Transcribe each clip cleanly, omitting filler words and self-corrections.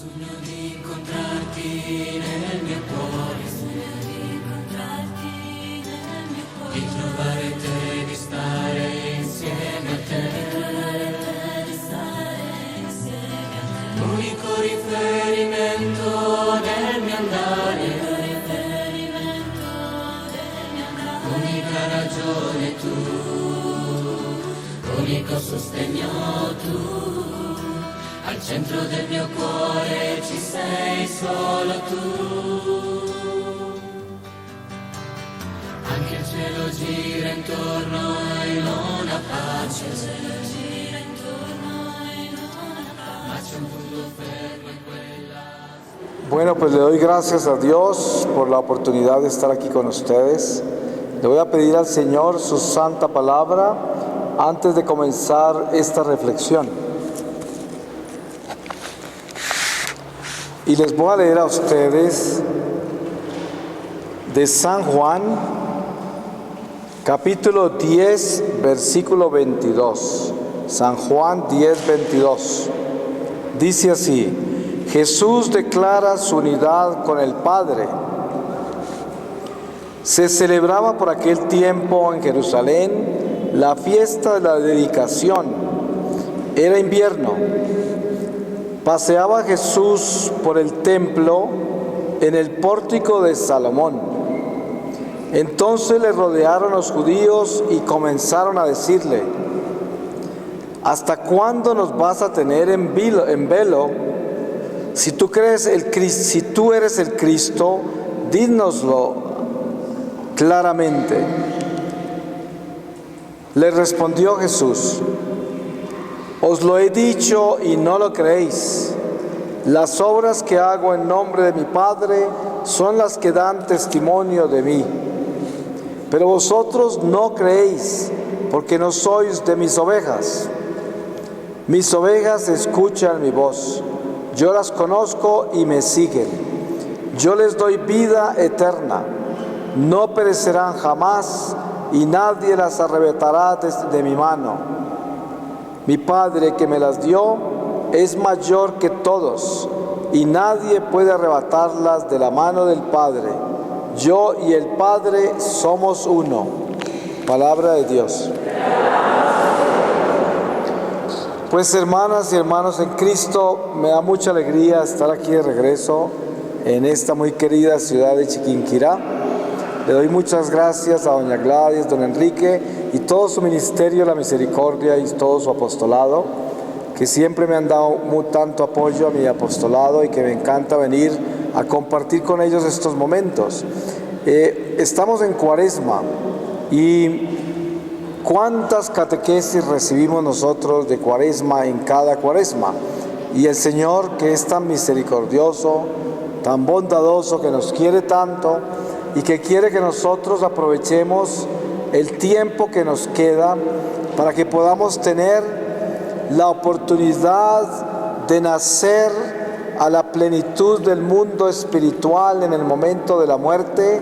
Sogno di incontrarti nel mio cuore, di trovare te, di stare insieme a te, l'unico riferimento del mio andare, unica ragione tu, unico sostegno tu. Al centro del mio cuore ci sei solo tu. Anche il cielo gira intorno e non ha pace. Ma c'è un punto fermo in quella. Bueno, pues le doy gracias a Dios por la oportunidad de estar aquí con ustedes. Le voy a pedir al Señor su santa palabra antes de comenzar esta reflexión. Y les voy a leer a ustedes de San Juan, capítulo 10, versículo 22. San Juan 10, 22. Dice así: Jesús declara su unidad con el Padre. Se celebraba por aquel tiempo en Jerusalén la fiesta de la dedicación. Era invierno. Paseaba Jesús por el templo en el pórtico de Salomón. Entonces le rodearon los judíos y comenzaron a decirle: ¿hasta cuándo nos vas a tener en velo? Si tú eres el Cristo, dínoslo claramente. Le respondió Jesús: os lo he dicho y no lo creéis. Las obras que hago en nombre de mi Padre son las que dan testimonio de mí. Pero vosotros no creéis, porque no sois de mis ovejas. Mis ovejas escuchan mi voz. Yo las conozco y me siguen. Yo les doy vida eterna. No perecerán jamás y nadie las arrebatará de mi mano. Mi Padre que me las dio es mayor que todos y nadie puede arrebatarlas de la mano del Padre. Yo y el Padre somos uno. Palabra de Dios. Pues hermanas y hermanos en Cristo, me da mucha alegría estar aquí de regreso en esta muy querida ciudad de Chiquinquirá. Le doy muchas gracias a doña Gladys, don Enrique y todo su ministerio, la misericordia y todo su apostolado, que siempre me han dado tanto apoyo a mi apostolado y que me encanta venir a compartir con ellos estos momentos. Estamos en Cuaresma y cuántas catequesis recibimos nosotros de Cuaresma en cada Cuaresma. Y el Señor, que es tan misericordioso, tan bondadoso, que nos quiere tanto y que quiere que nosotros aprovechemos el tiempo que nos queda para que podamos tener la oportunidad de nacer a la plenitud del mundo espiritual en el momento de la muerte,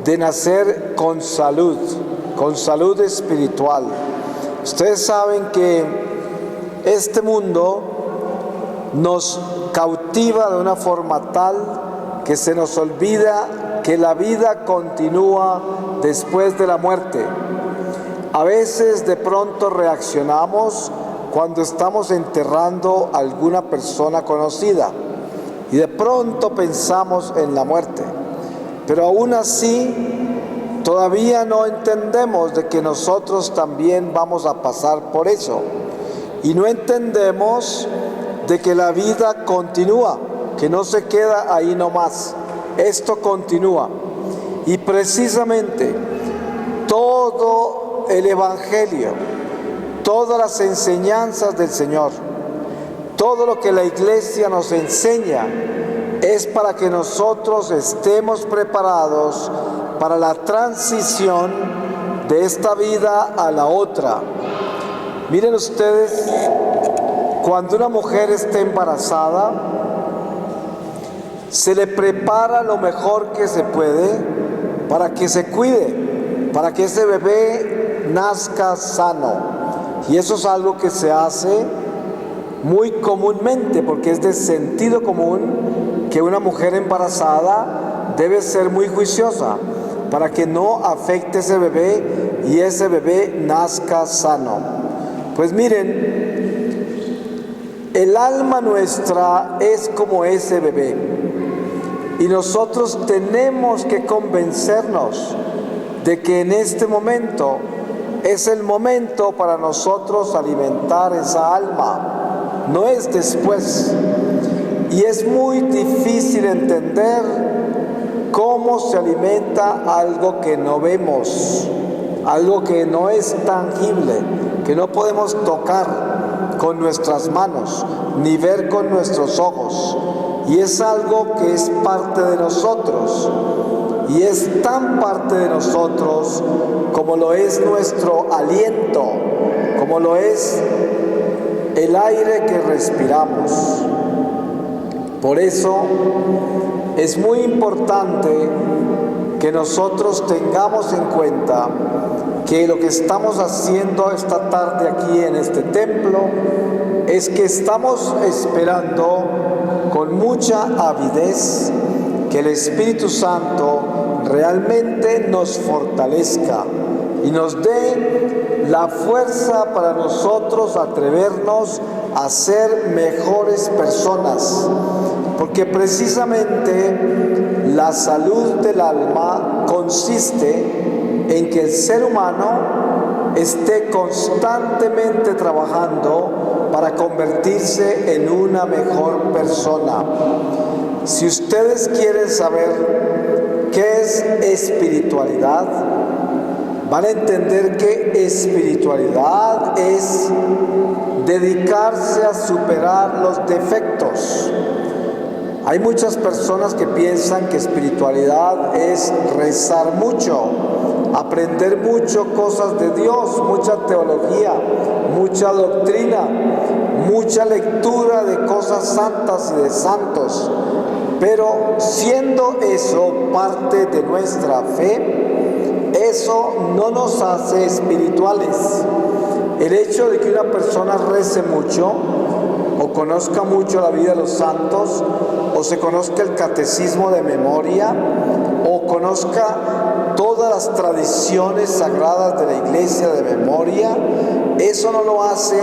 de nacer con salud espiritual. Ustedes saben que este mundo nos cautiva de una forma tal que se nos olvida que la vida continúa después de la muerte. A veces de pronto reaccionamos cuando estamos enterrando a alguna persona conocida y de pronto pensamos en la muerte, pero aún así todavía no entendemos de que nosotros también vamos a pasar por eso y no entendemos de que la vida continúa, que no se queda ahí nomás. Esto continúa y precisamente todo el Evangelio, todas las enseñanzas del Señor, todo lo que la Iglesia nos enseña es para que nosotros estemos preparados para la transición de esta vida a la otra. Miren ustedes, cuando una mujer está embarazada, se le prepara lo mejor que se puede para que se cuide, para que ese bebé nazca sano. Y eso es algo que se hace muy comúnmente, porque es de sentido común que una mujer embarazada debe ser muy juiciosa para que no afecte ese bebé y ese bebé nazca sano. Pues miren, el alma nuestra es como ese bebé y nosotros tenemos que convencernos de que en este momento es el momento para nosotros alimentar esa alma, no es después. Y es muy difícil entender cómo se alimenta algo que no vemos, algo que no es tangible, que no podemos tocar con nuestras manos, ni ver con nuestros ojos. Y es algo que es parte de nosotros. Y es tan parte de nosotros como lo es nuestro aliento, como lo es el aire que respiramos. Por eso es muy importante que nosotros tengamos en cuenta que lo que estamos haciendo esta tarde aquí en este templo es que estamos esperando con mucha avidez que el Espíritu Santo realmente nos fortalezca y nos dé la fuerza para nosotros atrevernos a ser mejores personas, porque precisamente la salud del alma consiste en que el ser humano esté constantemente trabajando para convertirse en una mejor persona. Si ustedes quieren saber qué es espiritualidad, van a entender que espiritualidad es dedicarse a superar los defectos. Hay muchas personas que piensan que espiritualidad es rezar mucho, aprender mucho cosas de Dios, mucha teología, mucha doctrina, mucha lectura de cosas santas y de santos. Pero siendo eso parte de nuestra fe, eso no nos hace espirituales. El hecho de que una persona rece mucho, o conozca mucho la vida de los santos, o se conozca el catecismo de memoria, o conozca todas las tradiciones sagradas de la iglesia de memoria, eso no lo hace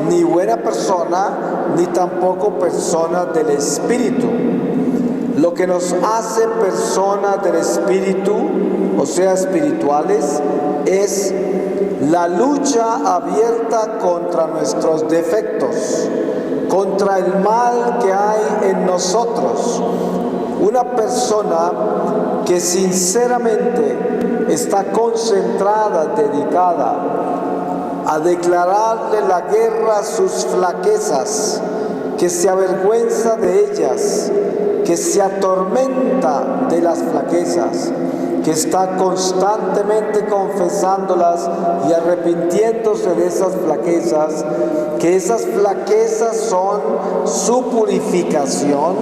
ni buena persona, ni tampoco persona del espíritu. Lo que nos hace personas del espíritu, o sea, espirituales, es la lucha abierta contra nuestros defectos, contra el mal que hay en nosotros. Una persona que sinceramente está concentrada, dedicada a declararle la guerra a sus flaquezas, que se avergüenza de ellas, que se atormenta de las flaquezas, que está constantemente confesándolas y arrepintiéndose de esas flaquezas, que esas flaquezas son su purificación,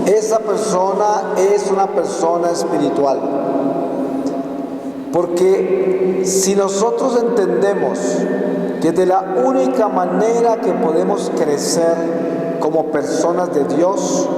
esa persona es una persona espiritual. Porque si nosotros entendemos que de la única manera que podemos crecer como personas de Dios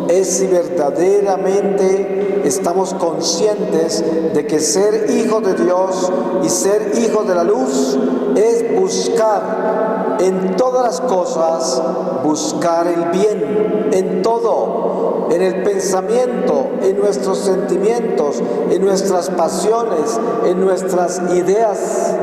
es si verdaderamente estamos conscientes de que ser hijos de Dios y ser hijos de la luz es buscar en todas las cosas, buscar el bien, en todo, en el pensamiento, en nuestros sentimientos, en nuestras pasiones, en nuestras ideas,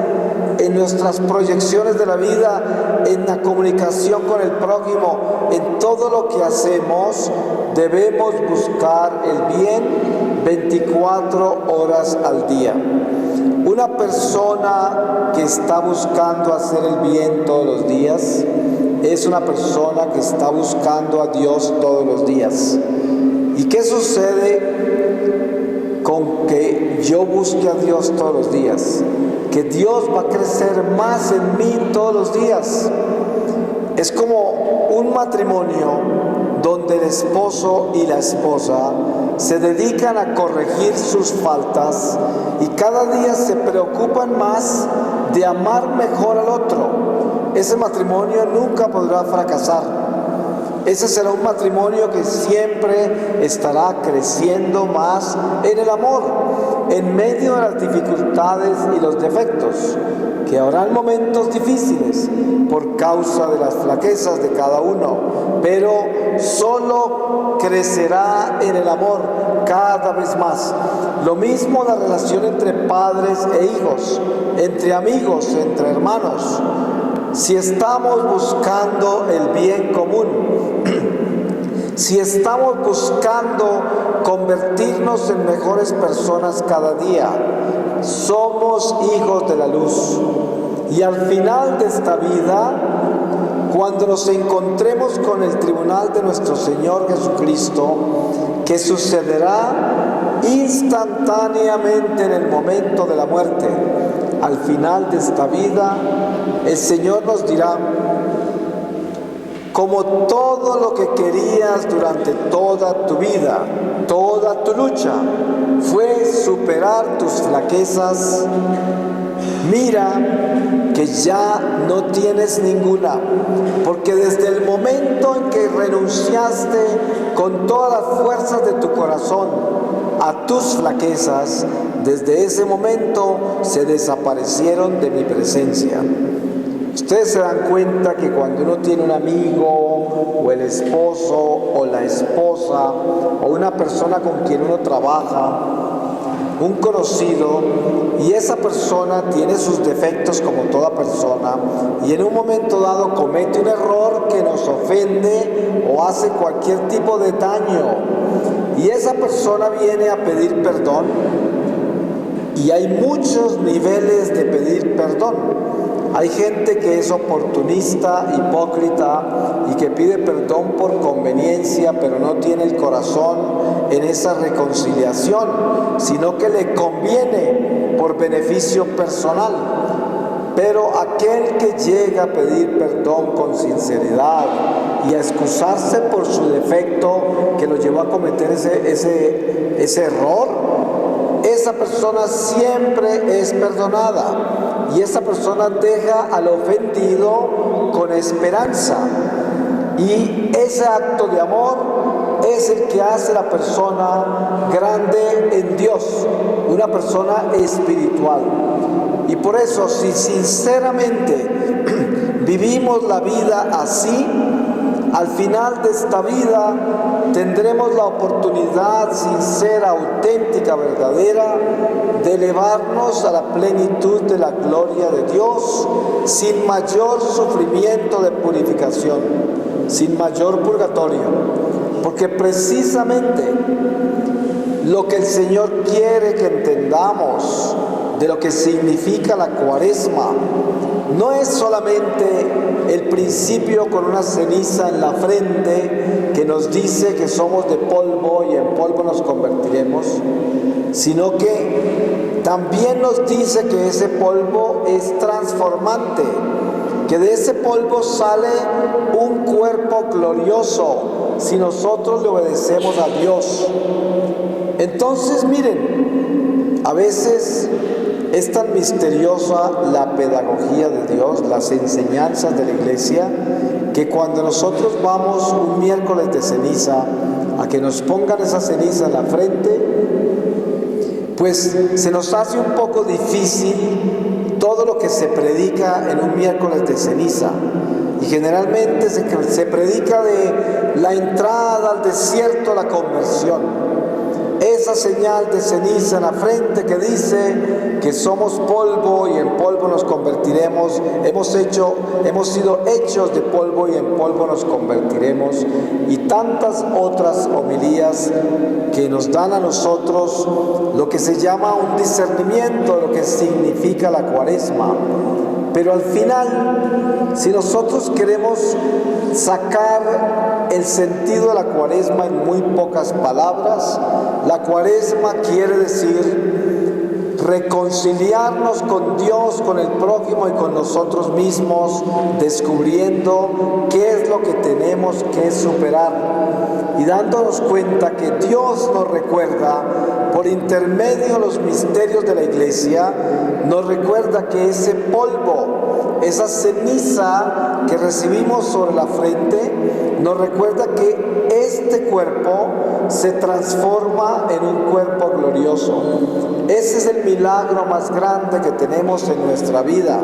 en nuestras proyecciones de la vida, en la comunicación con el prójimo, en todo lo que hacemos, debemos buscar el bien 24 horas al día. Una persona que está buscando hacer el bien todos los días es una persona que está buscando a Dios todos los días. ¿Y qué sucede con que yo busque a Dios todos los días? Que Dios va a crecer más en mí todos los días. Es como un matrimonio donde el esposo y la esposa se dedican a corregir sus faltas y cada día se preocupan más de amar mejor al otro, ese matrimonio nunca podrá fracasar. Ese será un matrimonio que siempre estará creciendo más en el amor, en medio de las dificultades y los defectos, que habrán momentos difíciles por causa de las flaquezas de cada uno, pero solo crecerá en el amor cada vez más. Lo mismo la relación entre padres e hijos, entre amigos, entre hermanos. Si estamos buscando el bien común, si estamos buscando convertirnos en mejores personas cada día, somos hijos de la luz. Y al final de esta vida, cuando nos encontremos con el tribunal de nuestro Señor Jesucristo, que sucederá instantáneamente en el momento de la muerte, al final de esta vida, el Señor nos dirá: como todo lo que querías durante toda tu vida, toda tu lucha, fue superar tus flaquezas, mira que ya no tienes ninguna, porque desde el momento en que renunciaste con todas las fuerzas de tu corazón a tus flaquezas, desde ese momento se desaparecieron de mi presencia. Ustedes se dan cuenta que cuando uno tiene un amigo, o el esposo, o la esposa, o una persona con quien uno trabaja, un conocido, y esa persona tiene sus defectos como toda persona, y en un momento dado comete un error que nos ofende o hace cualquier tipo de daño, y esa persona viene a pedir perdón, y hay muchos niveles de pedir perdón. Hay gente que es oportunista, hipócrita y que pide perdón por conveniencia, pero no tiene el corazón en esa reconciliación, sino que le conviene por beneficio personal. Pero aquel que llega a pedir perdón con sinceridad y a excusarse por su defecto que lo llevó a cometer ese error, esa persona siempre es perdonada. Y esa persona deja al ofendido con esperanza. Y ese acto de amor es el que hace la persona grande en Dios, una persona espiritual. Y por eso, si sinceramente vivimos la vida así, al final de esta vida tendremos la oportunidad sincera, auténtica, verdadera, de elevarnos a la plenitud de la gloria de Dios, sin mayor sufrimiento de purificación, sin mayor purgatorio, porque precisamente lo que el Señor quiere que entendamos de lo que significa la Cuaresma no es solamente el principio con una ceniza en la frente que nos dice que somos de polvo y en polvo nos convertiremos, sino que también nos dice que ese polvo es transformante, que de ese polvo sale un cuerpo glorioso si nosotros le obedecemos a Dios. Entonces, miren, a veces es tan misteriosa la pedagogía de Dios, las enseñanzas de la iglesia, que cuando nosotros vamos un miércoles de ceniza a que nos pongan esa ceniza en la frente, pues se nos hace un poco difícil todo lo que se predica en un miércoles de ceniza. Y generalmente se predica de la entrada al desierto a la conversión. Esa señal de ceniza en la frente que dice que somos polvo y en polvo nos convertiremos, hemos sido hechos de polvo y en polvo nos convertiremos, y tantas otras homilías que nos dan a nosotros lo que se llama un discernimiento de lo que significa la Cuaresma. Pero al final, si nosotros queremos sacar el sentido de la Cuaresma en muy pocas palabras, la Cuaresma quiere decir reconciliarnos con Dios, con el prójimo y con nosotros mismos, descubriendo qué es lo que tenemos que superar y dándonos cuenta que Dios nos recuerda, por intermedio de los misterios de la Iglesia, nos recuerda que ese polvo esa ceniza que recibimos sobre la frente nos recuerda que este cuerpo se transforma en un cuerpo glorioso. Ese es el milagro más grande que tenemos en nuestra vida,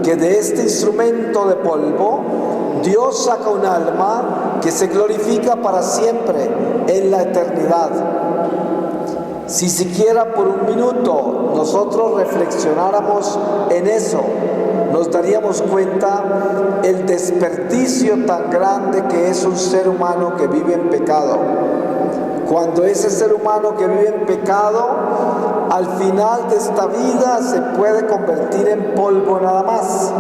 que de este instrumento de polvo Dios saca un alma que se glorifica para siempre en la eternidad. Si siquiera por un minuto nosotros reflexionáramos en eso, nos daríamos cuenta el desperdicio tan grande que es un ser humano que vive en pecado. Cuando ese ser humano que vive en pecado, al final de esta vida se puede convertir en polvo nada más.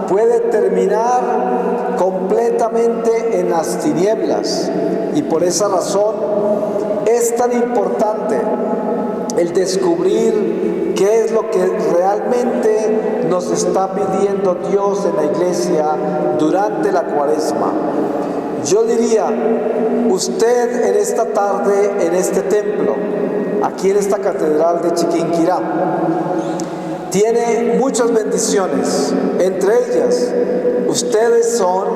Puede terminar completamente en las tinieblas. Y por esa razón es tan importante el descubrir qué es lo que realmente nos está pidiendo Dios en la iglesia durante la Cuaresma. Yo diría, usted en esta tarde, en este templo, aquí en esta catedral de Chiquinquirá, tiene muchas bendiciones. Entre ellas, ustedes son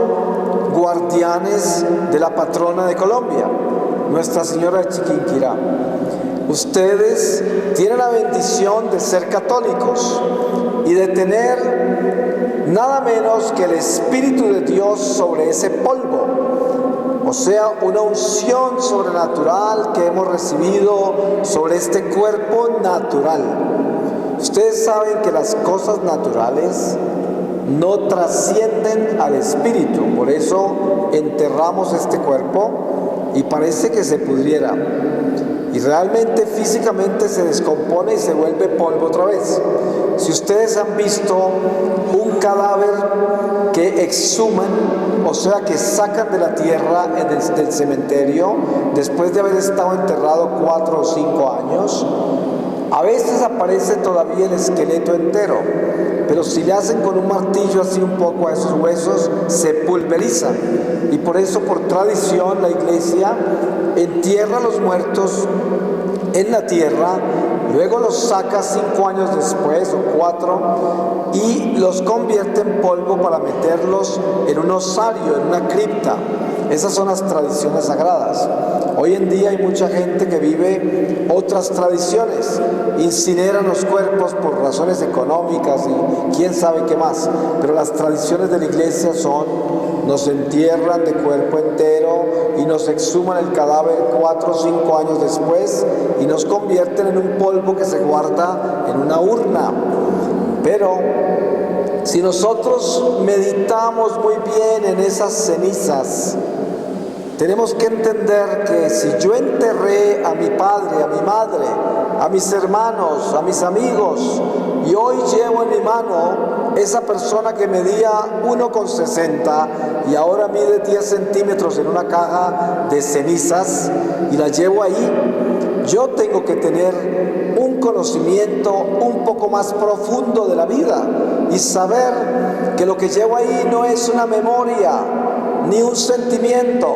guardianes de la patrona de Colombia, Nuestra Señora de Chiquinquirá. Ustedes tienen la bendición de ser católicos y de tener nada menos que el Espíritu de Dios sobre ese polvo, o sea, una unción sobrenatural que hemos recibido sobre este cuerpo natural. Ustedes saben que las cosas naturales no trascienden al Espíritu, por eso enterramos este cuerpo y parece que se pudriera. Y realmente físicamente se descompone y se vuelve polvo otra vez. Si ustedes han visto un cadáver que exhuman, o sea que sacan de la tierra del cementerio, después de haber estado enterrado 4 o 5 años, a veces aparece todavía el esqueleto entero, pero si le hacen con un martillo así un poco a esos huesos, se pulveriza. Y por eso, por tradición, la iglesia entierra a los muertos en la tierra, luego los saca 5 años después o 4 y los convierte en polvo para meterlos en un osario, en una cripta. Esas son las tradiciones sagradas. Hoy en día hay mucha gente que vive otras tradiciones, incineran los cuerpos por razones económicas y quién sabe qué más, pero las tradiciones de la iglesia son: nos entierran de cuerpo entero y nos exhuman el cadáver 4 o 5 años después y nos convierten en un polvo que se guarda en una urna. Pero si nosotros meditamos muy bien en esas cenizas, tenemos que entender que si yo enterré a mi padre, a mi madre, a mis hermanos, a mis amigos, y hoy llevo en mi mano esa persona que medía 1,60 y ahora mide 10 centímetros en una caja de cenizas y la llevo ahí, yo tengo que tener un conocimiento un poco más profundo de la vida y saber que lo que llevo ahí no es una memoria, ni un sentimiento,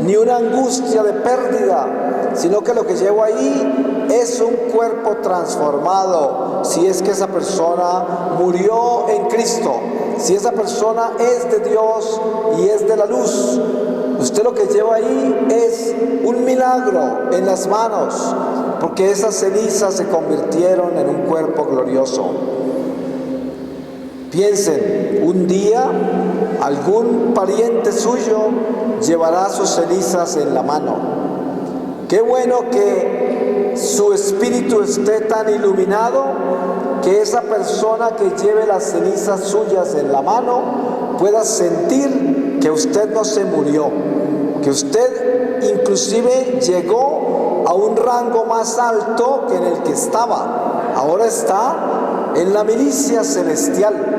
ni una angustia de pérdida, sino que lo que llevo ahí es un cuerpo transformado, si es que esa persona murió en Cristo, si esa persona es de Dios y es de la luz. Usted lo que lleva ahí es un milagro en las manos, porque esas cenizas se convirtieron en un cuerpo glorioso. Piensen, un día algún pariente suyo llevará sus cenizas en la mano. Qué bueno que su espíritu esté tan iluminado que esa persona que lleve las cenizas suyas en la mano pueda sentir que usted no se murió, que usted inclusive llegó a un rango más alto que en el que estaba. Ahora está en la milicia celestial.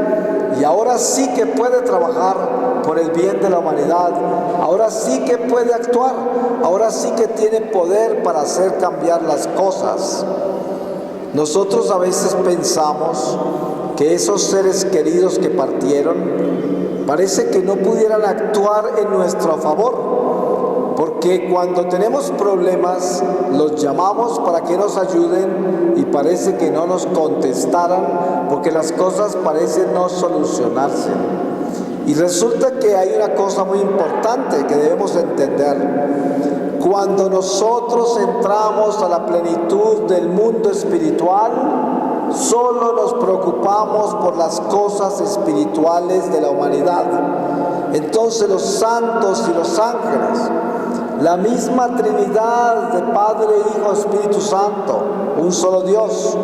Y ahora sí que puede trabajar por el bien de la humanidad, ahora sí que puede actuar, ahora sí que tiene poder para hacer cambiar las cosas. Nosotros a veces pensamos que esos seres queridos que partieron, parece que no pudieran actuar en nuestro favor, porque cuando tenemos problemas los llamamos para que nos ayuden y parece que no nos contestaran porque las cosas parecen no solucionarse. Y resulta que hay una cosa muy importante que debemos entender. Cuando nosotros entramos a la plenitud del mundo espiritual, solo nos preocupamos por las cosas espirituales de la humanidad. Entonces los santos y los ángeles, la misma Trinidad de Padre, Hijo, Espíritu Santo, un solo Dios,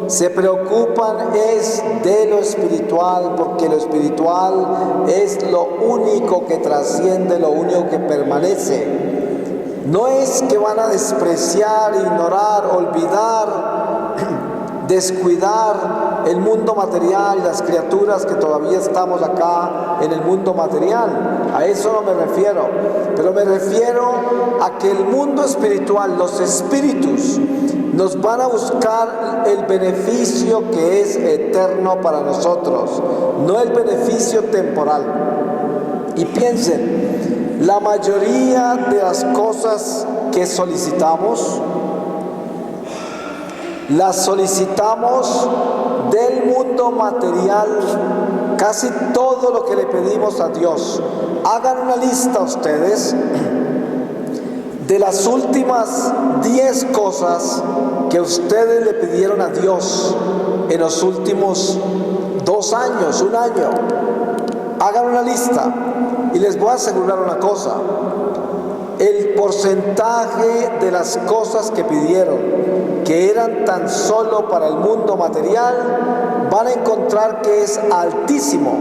se preocupan es de lo espiritual, porque lo espiritual es lo único que trasciende, lo único que permanece. No es que van a despreciar, ignorar, olvidar, descuidar el mundo material y las criaturas que todavía estamos acá en el mundo material. A eso no me refiero, pero me refiero a que el mundo espiritual, los espíritus, nos van a buscar el beneficio que es eterno para nosotros, no el beneficio temporal. Y piensen, la mayoría de las cosas que solicitamos, las solicitamos del mundo material, casi todo lo que le pedimos a Dios. Hagan una lista ustedes de las últimas 10 cosas que ustedes le pidieron a Dios en los últimos 2 años, 1 año. Hagan una lista y les voy a asegurar una cosa. El porcentaje de las cosas que pidieron, que eran tan solo para el mundo material, van a encontrar que es altísimo,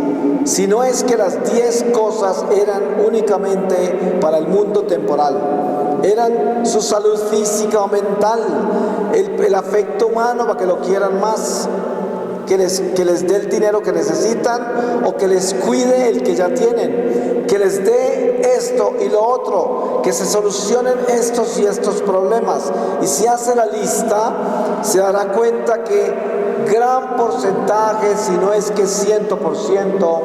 si no es que las 10 cosas eran únicamente para el mundo temporal. Eran su salud física o mental, el afecto humano para que lo quieran más, que les dé el dinero que necesitan o que les cuide el que ya tienen, que les dé esto y lo otro, que se solucionen estos y estos problemas. Y si hace la lista, se dará cuenta que gran porcentaje, si no es que 100%,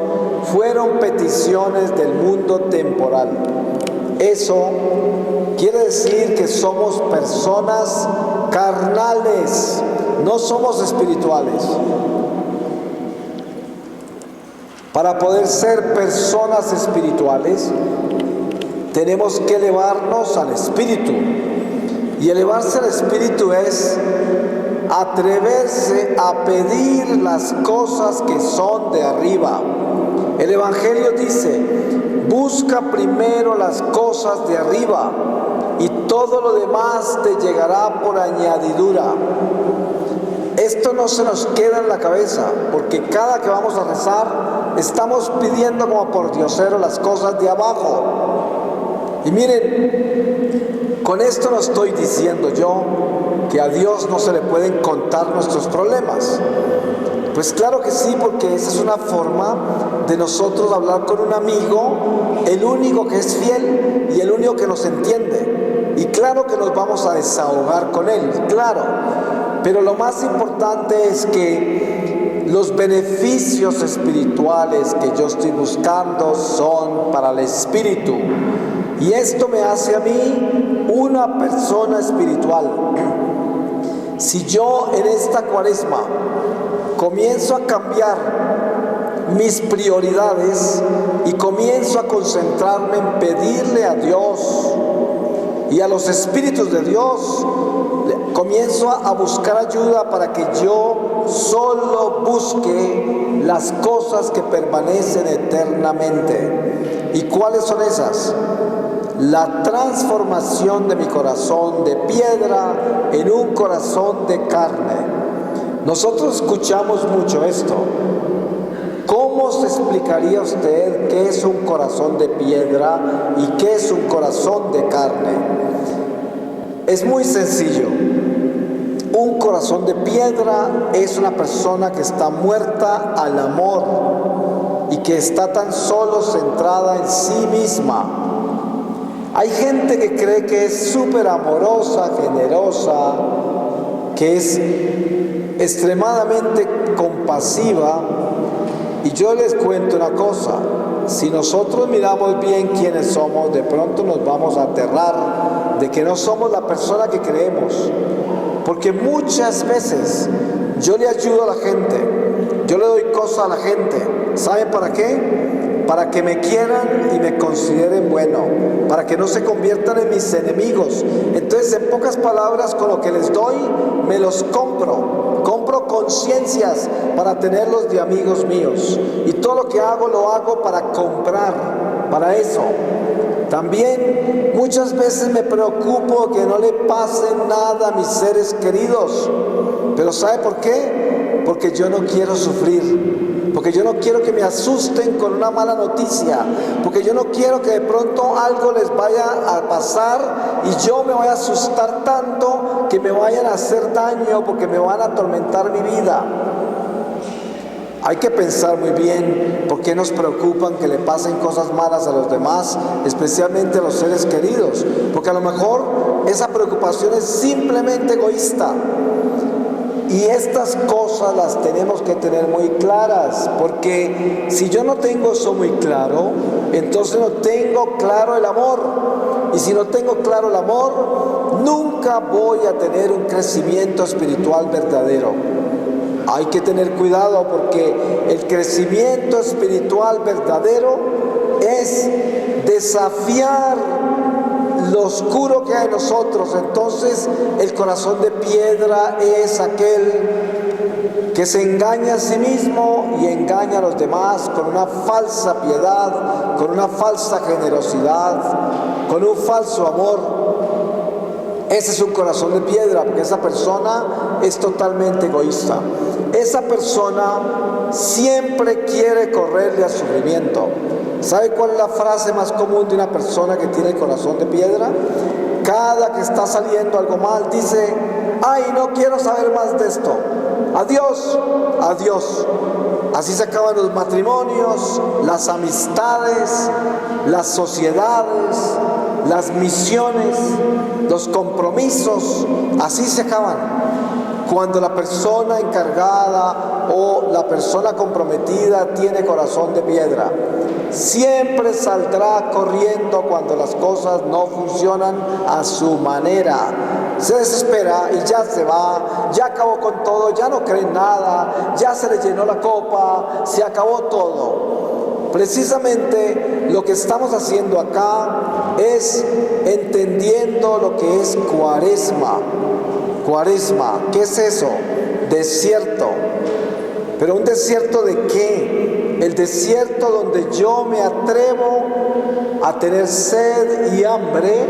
fueron peticiones del mundo temporal. Eso quiere decir que somos personas carnales, no somos espirituales. Para poder ser personas espirituales, tenemos que elevarnos al espíritu. Y elevarse al espíritu es atreverse a pedir las cosas que son de arriba. El Evangelio dice: busca primero las cosas de arriba y todo lo demás te llegará por añadidura. Esto no se nos queda en la cabeza, porque cada que vamos a rezar estamos pidiendo como por diosero las cosas de abajo. Y miren, con esto no estoy diciendo yo que a Dios no se le pueden contar nuestros problemas. Pues claro que sí, porque esa es una forma de nosotros hablar con un amigo, el único que es fiel y el único que nos entiende. Y claro que nos vamos a desahogar con él, claro. Pero lo más importante es que los beneficios espirituales que yo estoy buscando son para el espíritu. Y esto me hace a mí una persona espiritual. Si yo en esta cuaresma comienzo a cambiar mis prioridades y comienzo a concentrarme en pedirle a Dios y a los espíritus de Dios, comienzo a buscar ayuda para que yo solo busque las cosas que permanecen eternamente. ¿Y cuáles son esas? La transformación de mi corazón de piedra en un corazón de carne. Nosotros escuchamos mucho esto. ¿Cómo se explicaría usted qué es un corazón de piedra y qué es un corazón de carne? Es muy sencillo. Un corazón de piedra es una persona que está muerta al amor y que está tan solo centrada en sí misma. Hay gente que cree que es súper amorosa, generosa, que es extremadamente compasiva, y yo les cuento una cosa: si nosotros miramos bien quiénes somos, de pronto nos vamos a aterrar de que no somos la persona que creemos. Porque muchas veces yo le ayudo a la gente, yo le doy cosas a la gente. ¿Saben para qué? Para que me quieran y me consideren bueno, para que no se conviertan en mis enemigos. Entonces, en pocas palabras, con lo que les doy, me los compro conciencias para tenerlos de amigos míos. Y todo lo que hago, lo hago para comprar, para eso. También muchas veces me preocupo que no le pase nada a mis seres queridos. Pero ¿sabe por qué? Porque yo no quiero sufrir. Porque yo no quiero que me asusten con una mala noticia. Porque yo no quiero que de pronto algo les vaya a pasar y yo me vaya a asustar tanto que me vayan a hacer daño porque me van a atormentar mi vida. Hay que pensar muy bien por qué nos preocupan que le pasen cosas malas a los demás, especialmente a los seres queridos. Porque a lo mejor esa preocupación es simplemente egoísta. Y estas cosas las tenemos que tener muy claras, porque si yo no tengo eso muy claro, entonces no tengo claro el amor. Y si no tengo claro el amor, nunca voy a tener un crecimiento espiritual verdadero. Hay que tener cuidado porque el crecimiento espiritual verdadero es desafiar lo oscuro que hay en nosotros. Entonces el corazón de piedra es aquel que se engaña a sí mismo y engaña a los demás con una falsa piedad, con una falsa generosidad, con un falso amor. Ese es un corazón de piedra, porque esa persona es totalmente egoísta. Esa persona siempre quiere correrle al sufrimiento. ¿Sabe cuál es la frase más común de una persona que tiene el corazón de piedra? Cada que está saliendo algo mal dice: ay, no quiero saber más de esto. Adiós, adiós. Así se acaban los matrimonios, las amistades, las sociedades, las misiones, los compromisos. Así se acaban. Cuando la persona encargada o la persona comprometida tiene corazón de piedra, siempre saldrá corriendo cuando las cosas no funcionan a su manera. Se desespera y ya se va, ya acabó con todo, ya no cree en nada, ya se le llenó la copa, se acabó todo. Precisamente lo que estamos haciendo acá es entendiendo lo que es cuaresma. Cuaresma, ¿qué es eso? Desierto. ¿Pero un desierto de qué? El desierto donde yo me atrevo a tener sed y hambre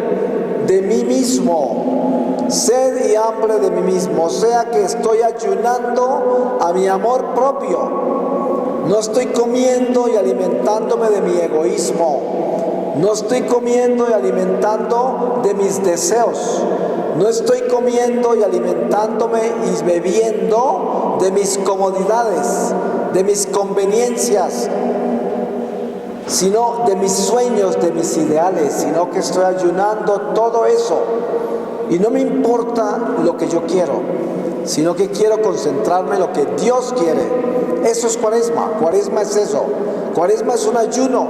de mí mismo. Sed y hambre de mí mismo. O sea que estoy ayunando a mi amor propio. No estoy comiendo y alimentándome de mi egoísmo. No estoy comiendo y alimentando de mis deseos. No estoy comiendo y alimentándome y bebiendo de mis comodidades, de mis conveniencias, sino de mis sueños, de mis ideales, sino que estoy ayunando todo eso. Y no me importa lo que yo quiero, sino que quiero concentrarme en lo que Dios quiere. Eso es cuaresma. Cuaresma es eso. Cuaresma es un ayuno.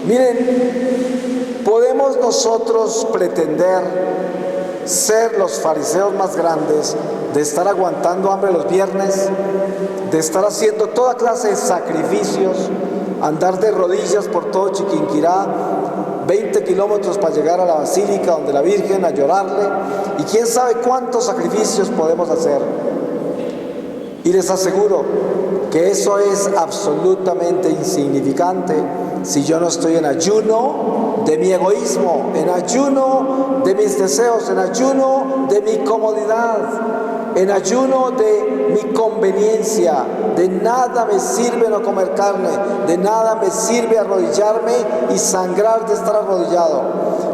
Miren, podemos nosotros pretender ser los fariseos más grandes, de estar aguantando hambre los viernes, de estar haciendo toda clase de sacrificios, andar de rodillas por todo Chiquinquirá, 20 kilómetros para llegar a la Basílica donde la Virgen, a llorarle, y quién sabe cuántos sacrificios podemos hacer. Y les aseguro que eso es absolutamente insignificante si yo no estoy en ayuno de mi egoísmo, en ayuno de mis deseos, en ayuno de mi comodidad, en ayuno de mi conveniencia. De nada me sirve no comer carne, de nada me sirve arrodillarme y sangrar de estar arrodillado.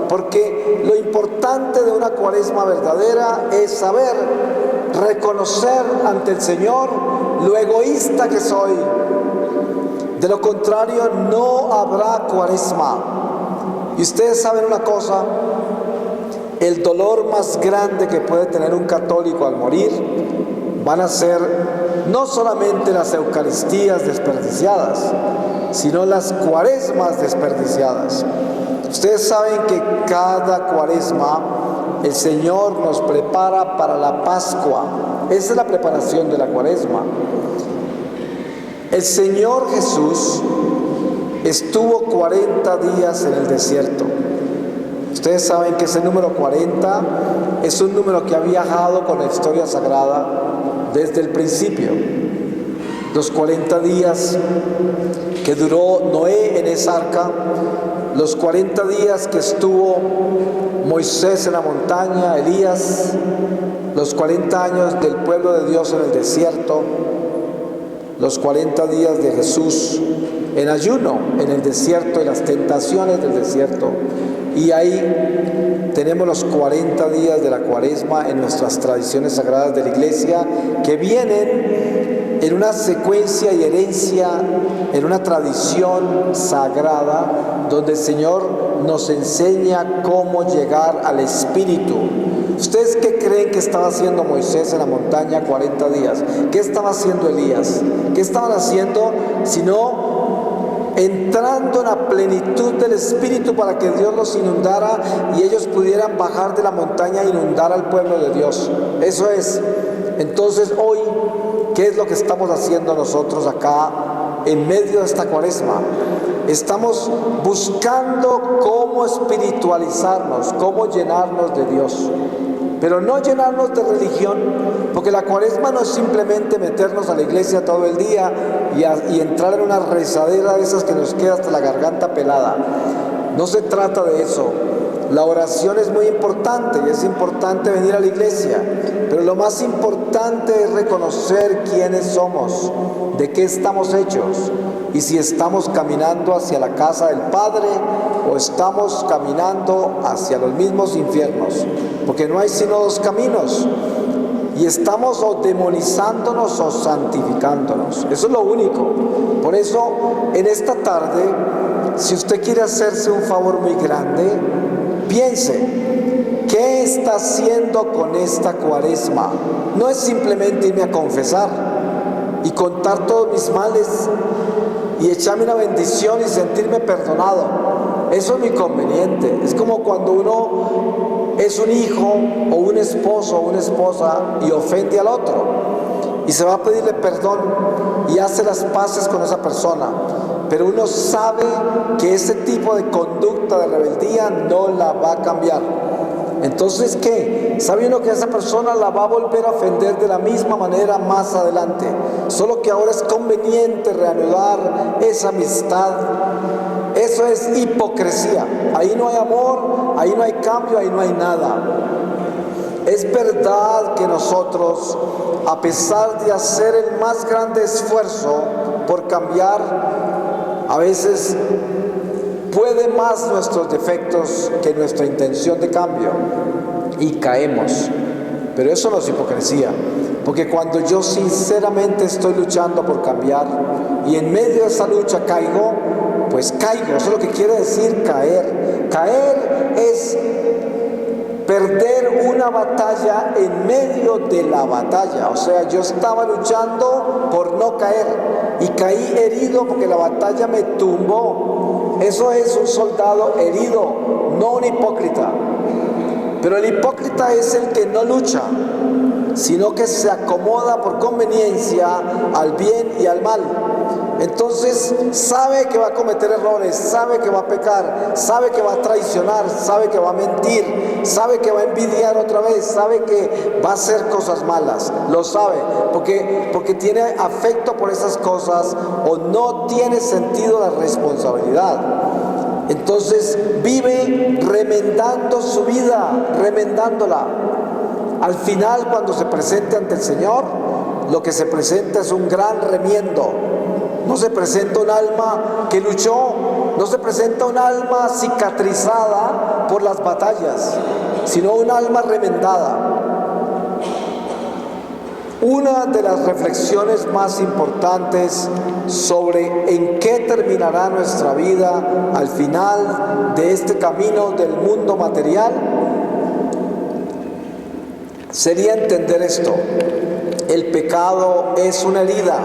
Porque lo importante de una cuaresma verdadera es saber reconocer ante el Señor lo egoísta que soy. De lo contrario, no habrá cuaresma. Y ustedes saben una cosa: el dolor más grande que puede tener un católico al morir van a ser no solamente las Eucaristías desperdiciadas, sino las cuaresmas desperdiciadas. Ustedes saben que cada cuaresma el Señor nos prepara para la Pascua. Esa es la preparación de la cuaresma. El Señor Jesús estuvo 40 días en el desierto. Ustedes saben que ese número 40 es un número que ha viajado con la historia sagrada desde el principio. Los 40 días que duró Noé en esa arca, los 40 días que estuvo Moisés en la montaña, Elías, los 40 años del pueblo de Dios en el desierto, los 40 días de Jesús en ayuno en el desierto y las tentaciones del desierto. Y ahí tenemos los 40 días de la cuaresma en nuestras tradiciones sagradas de la iglesia, que vienen en una secuencia y herencia, en una tradición sagrada, donde el Señor nos enseña cómo llegar al Espíritu. ¿Ustedes qué creen que estaba haciendo Moisés en la montaña 40 días? ¿Qué estaba haciendo Elías? ¿Qué estaban haciendo? Sino entrando en la plenitud del Espíritu para que Dios los inundara y ellos pudieran bajar de la montaña e inundar al pueblo de Dios. Eso es. Entonces hoy, ¿qué es lo que estamos haciendo nosotros acá en medio de esta cuaresma? Estamos buscando cómo espiritualizarnos, cómo llenarnos de Dios. Pero no llenarnos de religión, porque la cuaresma no es simplemente meternos a la iglesia todo el día y entrar en una rezadera de esas que nos queda hasta la garganta pelada. No se trata de eso. La oración es muy importante y es importante venir a la iglesia, pero lo más importante es reconocer quiénes somos, de qué estamos hechos y si estamos caminando hacia la casa del Padre o estamos caminando hacia los mismos infiernos, porque no hay sino dos caminos y estamos o demonizándonos o santificándonos. Eso es lo único. Por eso, en esta tarde, si usted quiere hacerse un favor muy grande, piense, ¿qué está haciendo con esta cuaresma? No es simplemente irme a confesar y contar todos mis males y echarme una bendición y sentirme perdonado. Eso es muy conveniente. Es como cuando uno es un hijo o un esposo o una esposa y ofende al otro y se va a pedirle perdón y hace las paces con esa persona, pero uno sabe que ese tipo de conducta de rebeldía no la va a cambiar. Entonces, ¿qué? ¿Sabe uno que esa persona la va a volver a ofender de la misma manera más adelante? Solo que ahora es conveniente reanudar esa amistad. Eso es hipocresía. Ahí no hay amor, ahí no hay cambio, ahí no hay nada. Es verdad que nosotros, a pesar de hacer el más grande esfuerzo por cambiar, a veces puede más nuestros defectos que nuestra intención de cambio y caemos. Pero eso no es hipocresía, porque cuando yo sinceramente estoy luchando por cambiar y en medio de esa lucha caigo, pues caigo. Eso es lo que quiere decir caer. Caer es perder una batalla en medio de la batalla. O sea, yo estaba luchando por no caer y caí herido porque la batalla me tumbó. Eso es un soldado herido, no un hipócrita. Pero el hipócrita es el que no lucha, sino que se acomoda por conveniencia al bien y al mal. Entonces sabe que va a cometer errores, sabe que va a pecar, sabe que va a traicionar, sabe que va a mentir, sabe que va a envidiar otra vez, sabe que va a hacer cosas malas, lo sabe, porque tiene afecto por esas cosas o no tiene sentido de responsabilidad. Entonces vive remendando su vida, remendándola. Al final, cuando se presente ante el Señor, lo que se presenta es un gran remiendo. No se presenta un alma que luchó, no se presenta un alma cicatrizada por las batallas, sino un alma remendada. Una de las reflexiones más importantes sobre en qué terminará nuestra vida al final de este camino del mundo material sería entender esto: el pecado es una herida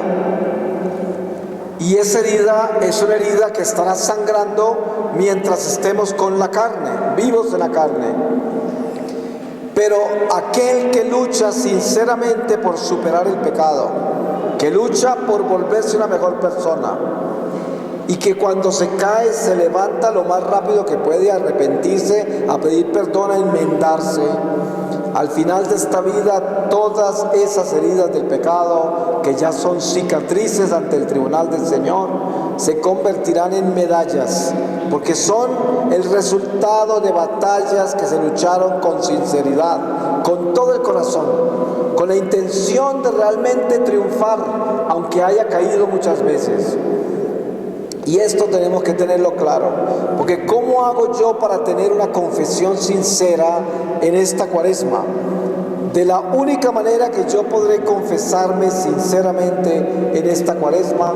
Y esa herida es una herida que estará sangrando mientras estemos con la carne, vivos en la carne. Pero aquel que lucha sinceramente por superar el pecado, que lucha por volverse una mejor persona, y que cuando se cae se levanta lo más rápido que puede, a arrepentirse, a pedir perdón, a enmendarse, al final de esta vida todas esas heridas del pecado, que ya son cicatrices ante el tribunal del Señor, se convertirán en medallas, porque son el resultado de batallas que se lucharon con sinceridad, con todo el corazón, con la intención de realmente triunfar, aunque haya caído muchas veces. Y esto tenemos que tenerlo claro, porque ¿cómo hago yo para tener una confesión sincera en esta Cuaresma? De la única manera que yo podré confesarme sinceramente en esta Cuaresma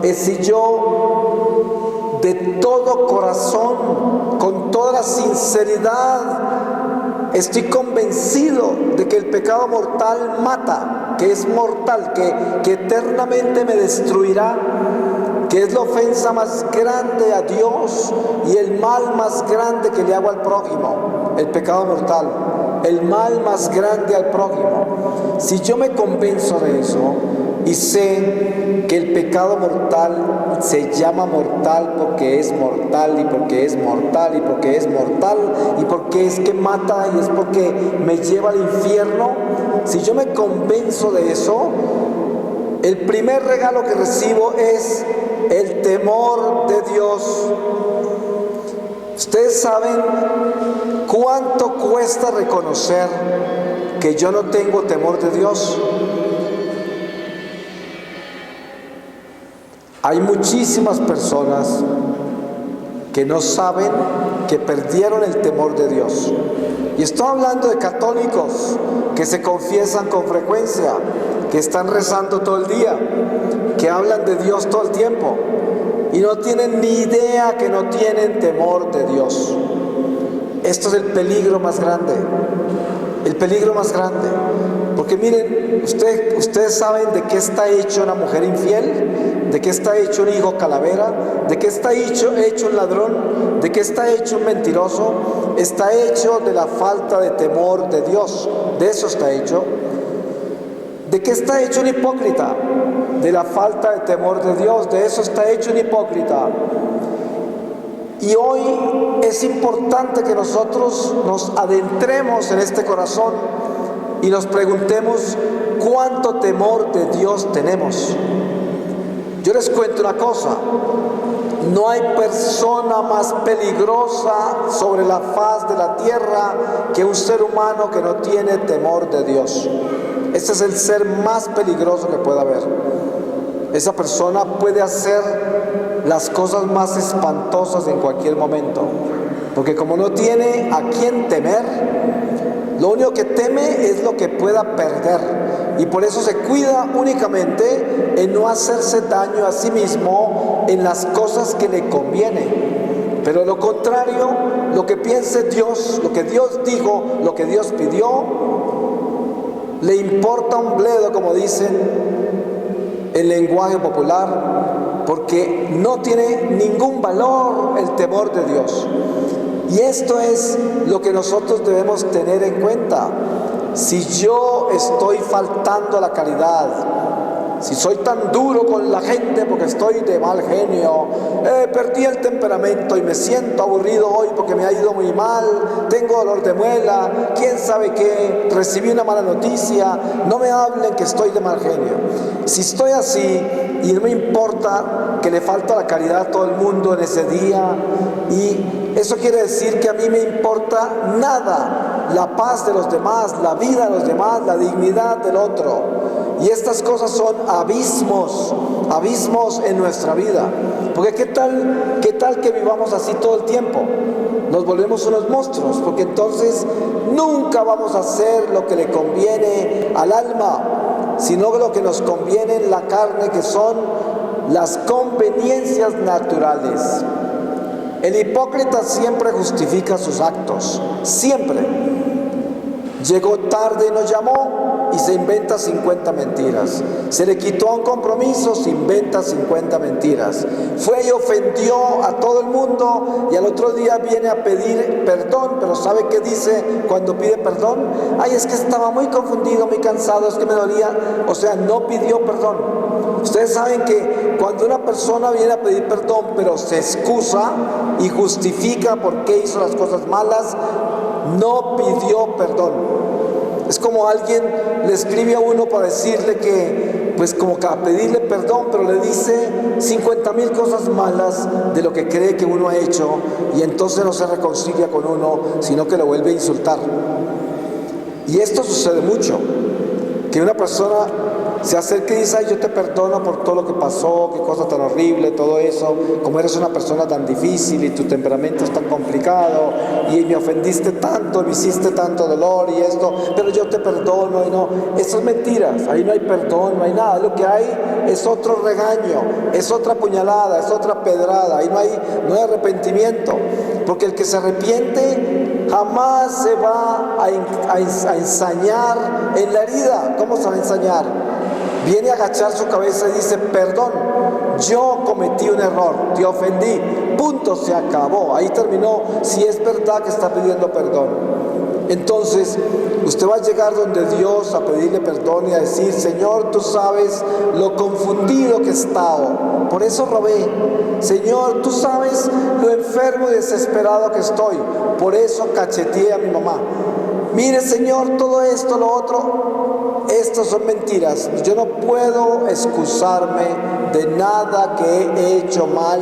es si yo de todo corazón, con toda la sinceridad, estoy convencido de que el pecado mortal mata, que es mortal, que eternamente me destruirá, que es la ofensa más grande a Dios y el mal más grande que le hago al prójimo, el pecado mortal, el mal más grande al prójimo. Si yo me convenzo de eso y sé que el pecado mortal se llama mortal porque es mortal y porque es mortal y porque es mortal y porque es que mata y es porque me lleva al infierno, si yo me convenzo de eso, el primer regalo que recibo es el temor de Dios. Ustedes saben cuánto cuesta reconocer que yo no tengo temor de Dios. Hay muchísimas personas que no saben que perdieron el temor de Dios. Y estoy hablando de católicos que se confiesan con frecuencia, que están rezando todo el día, que hablan de Dios todo el tiempo y no tienen ni idea que no tienen temor de Dios. Esto es el peligro más grande, el peligro más grande. Porque miren, ustedes saben de qué está hecho una mujer infiel, de qué está hecho un hijo calavera, de qué está hecho un ladrón, de qué está hecho un mentiroso. Está hecho de la falta de temor de Dios, de eso está hecho. ¿De qué está hecho un hipócrita? De la falta de temor de Dios, de eso está hecho un hipócrita. Y hoy es importante que nosotros nos adentremos en este corazón y nos preguntemos cuánto temor de Dios tenemos. Yo les cuento una cosa, no hay persona más peligrosa sobre la faz de la tierra que un ser humano que no tiene temor de Dios. Ese es el ser más peligroso que pueda haber. Esa persona puede hacer las cosas más espantosas en cualquier momento, porque como no tiene a quién temer, lo único que teme es lo que pueda perder, y por eso se cuida únicamente en no hacerse daño a sí mismo en las cosas que le conviene. Pero lo contrario, lo que piense Dios, lo que Dios dijo, lo que Dios pidió, le importa un bledo, como dicen en lenguaje popular, porque no tiene ningún valor el temor de Dios. Y esto es lo que nosotros debemos tener en cuenta. Si yo estoy faltando a la caridad, si soy tan duro con la gente porque estoy de mal genio, perdí el temperamento y me siento aburrido hoy porque me ha ido muy mal, tengo dolor de muela, quién sabe qué, recibí una mala noticia, no me hablen que estoy de mal genio. Si estoy así y no me importa que le falta la caridad a todo el mundo en ese día, y eso quiere decir que a mí me importa nada la paz de los demás, la vida de los demás, la dignidad del otro. Y estas cosas son abismos en nuestra vida. Porque ¿qué tal que vivamos así todo el tiempo? Nos volvemos unos monstruos, porque entonces nunca vamos a hacer lo que le conviene al alma, sino lo que nos conviene en la carne, que son las conveniencias naturales. El hipócrita siempre justifica sus actos, siempre. Llegó tarde y nos llamó, y y se inventa 50 mentiras. Se le quitó a un compromiso, se inventa 50 mentiras. Fue y ofendió a todo el mundo y al otro día viene a pedir perdón, pero ¿sabe qué dice cuando pide perdón? Ay, es que estaba muy confundido, muy cansado, es que me dolía. O sea, no pidió perdón. Ustedes saben que cuando una persona viene a pedir perdón, pero se excusa y justifica por qué hizo las cosas malas, no pidió perdón. Es como alguien le escribe a uno para decirle que, pues como que a pedirle perdón, pero le dice 50,000 cosas malas de lo que cree que uno ha hecho, y entonces no se reconcilia con uno, sino que lo vuelve a insultar. Y esto sucede mucho, que una persona se acerca y dice: ay, yo te perdono por todo lo que pasó, qué cosa tan horrible, todo eso, como eres una persona tan difícil y tu temperamento es tan complicado y me ofendiste tanto, me hiciste tanto dolor y esto, pero yo te perdono. Y no, eso es mentiras, ahí no hay perdón, no hay nada. Lo que hay es otro regaño, es otra puñalada, es otra pedrada, ahí no hay arrepentimiento, porque el que se arrepiente jamás se va a ensañar en la herida. ¿Cómo se va a ensañar? Viene a agachar su cabeza y dice: perdón, yo cometí un error, te ofendí, punto, se acabó, ahí terminó, si es verdad que está pidiendo perdón. Entonces, usted va a llegar donde Dios a pedirle perdón y a decir: Señor, tú sabes lo confundido que he estado, por eso robé. Señor, tú sabes lo enfermo y desesperado que estoy, por eso cacheteé a mi mamá. Mire, Señor, todo esto, lo otro, estas son mentiras. Yo no puedo excusarme de nada que he hecho mal,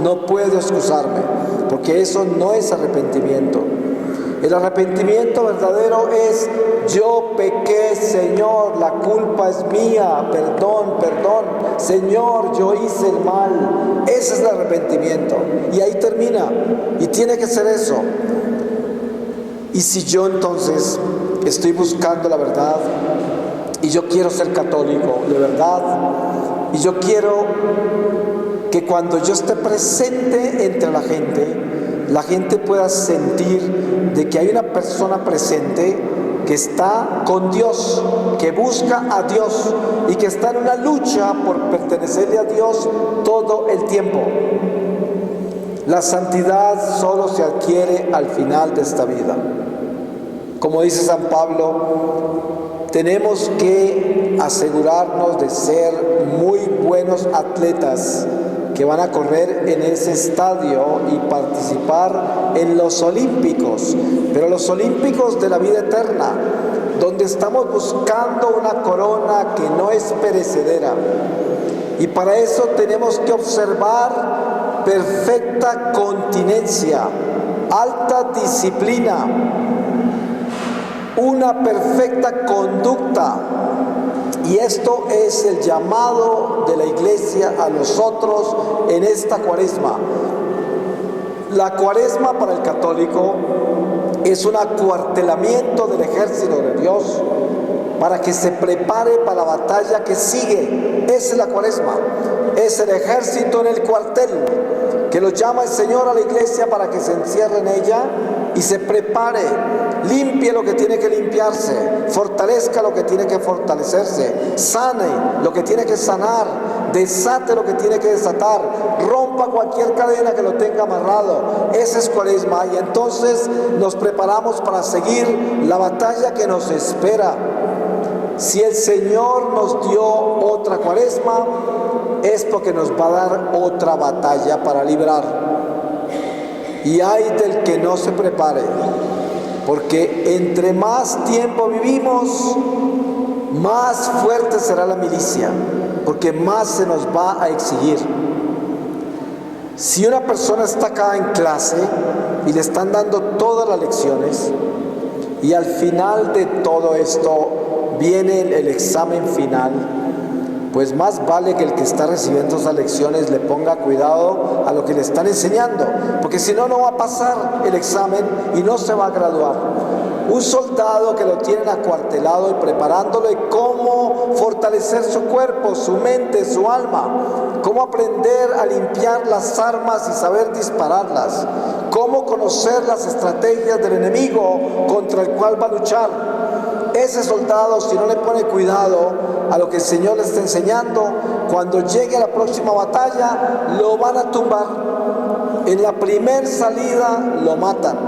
no puedo excusarme, porque eso no es arrepentimiento. El arrepentimiento verdadero es: yo pequé, Señor, la culpa es mía, perdón, Señor, yo hice el mal. Ese es el arrepentimiento, y ahí termina, y tiene que ser eso. Y si yo entonces estoy buscando la verdad, y yo quiero ser católico de verdad, y yo quiero que cuando yo esté presente entre la gente pueda sentir de que hay una persona presente que está con Dios, que busca a Dios y que está en una lucha por pertenecerle a Dios todo el tiempo. La santidad solo se adquiere al final de esta vida. Como dice San Pablo, tenemos que asegurarnos de ser muy buenos atletas que van a correr en ese estadio y participar en los olímpicos, pero los olímpicos de la vida eterna, donde estamos buscando una corona que no es perecedera. Y para eso tenemos que observar perfecta continencia, alta disciplina, una perfecta conducta. Y esto es el llamado de la Iglesia a nosotros en esta Cuaresma. La Cuaresma para el católico es un acuartelamiento del ejército de Dios para que se prepare para la batalla que sigue. Esa es la Cuaresma, es el ejército en el cuartel que lo llama el Señor a la Iglesia para que se encierre en ella y se prepare, limpie lo que tiene que limpiarse, fortalezca lo que tiene que fortalecerse, sane lo que tiene que sanar, desate lo que tiene que desatar, rompa cualquier cadena que lo tenga amarrado. Esa es Cuaresma, y entonces nos preparamos para seguir la batalla que nos espera. Si el Señor nos dio otra Cuaresma, es porque nos va a dar otra batalla para librar. Y ay del que no se prepare, porque entre más tiempo vivimos, más fuerte será la milicia, porque más se nos va a exigir. Si una persona está acá en clase y le están dando todas las lecciones, y al final de todo esto viene el examen final, pues más vale que el que está recibiendo esas lecciones le ponga cuidado a lo que le están enseñando, porque si no, no va a pasar el examen y no se va a graduar. Un soldado que lo tienen acuartelado y preparándolo, y cómo fortalecer su cuerpo, su mente, su alma, cómo aprender a limpiar las armas y saber dispararlas, cómo conocer las estrategias del enemigo contra el cual va a luchar. ese soldado, si no le pone cuidado a lo que el Señor le está enseñando, cuando llegue a la próxima batalla, lo van a tumbar. En la primer salida lo matan.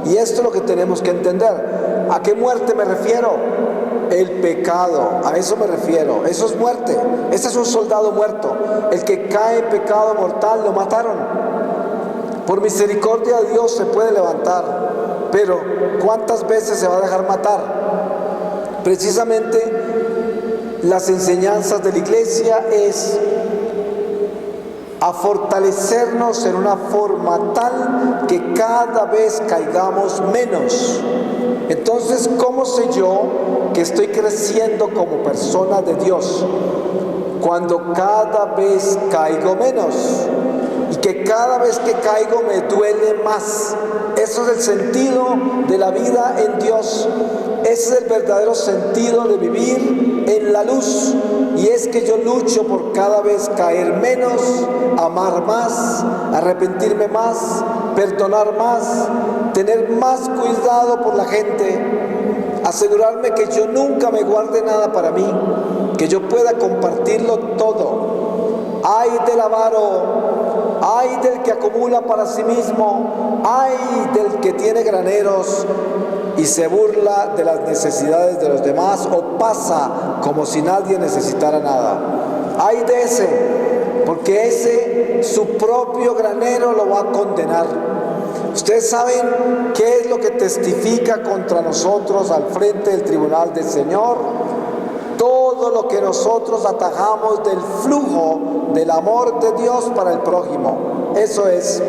Y esto es lo que tenemos que entender. ¿A qué muerte me refiero? El pecado, a eso me refiero. Eso es muerte. Ese es un soldado muerto. El que cae en pecado mortal lo mataron. Por misericordia de Dios se puede levantar, pero ¿cuántas veces se va a dejar matar? Precisamente las enseñanzas de la iglesia es a fortalecernos en una forma tal que cada vez caigamos menos. Entonces, ¿cómo sé yo que estoy creciendo como persona de Dios? Cuando cada vez caigo menos. Y que cada vez que caigo me duele más. Eso es el sentido de la vida en Dios. Ese es el verdadero sentido de vivir en la luz. Y es que yo lucho por cada vez caer menos, amar más, arrepentirme más, perdonar más, tener más cuidado por la gente, asegurarme que yo nunca me guarde nada para mí, que yo pueda compartirlo todo. Ay del avaro, ay del que acumula para sí mismo, ay del que tiene graneros y se burla de las necesidades de los demás o pasa como si nadie necesitara nada. Ay de ese, porque ese su propio granero lo va a condenar. Ustedes saben qué es lo que testifica contra nosotros al frente del tribunal del Señor. Todo lo que nosotros atajamos del flujo del amor de Dios para el prójimo. Eso es,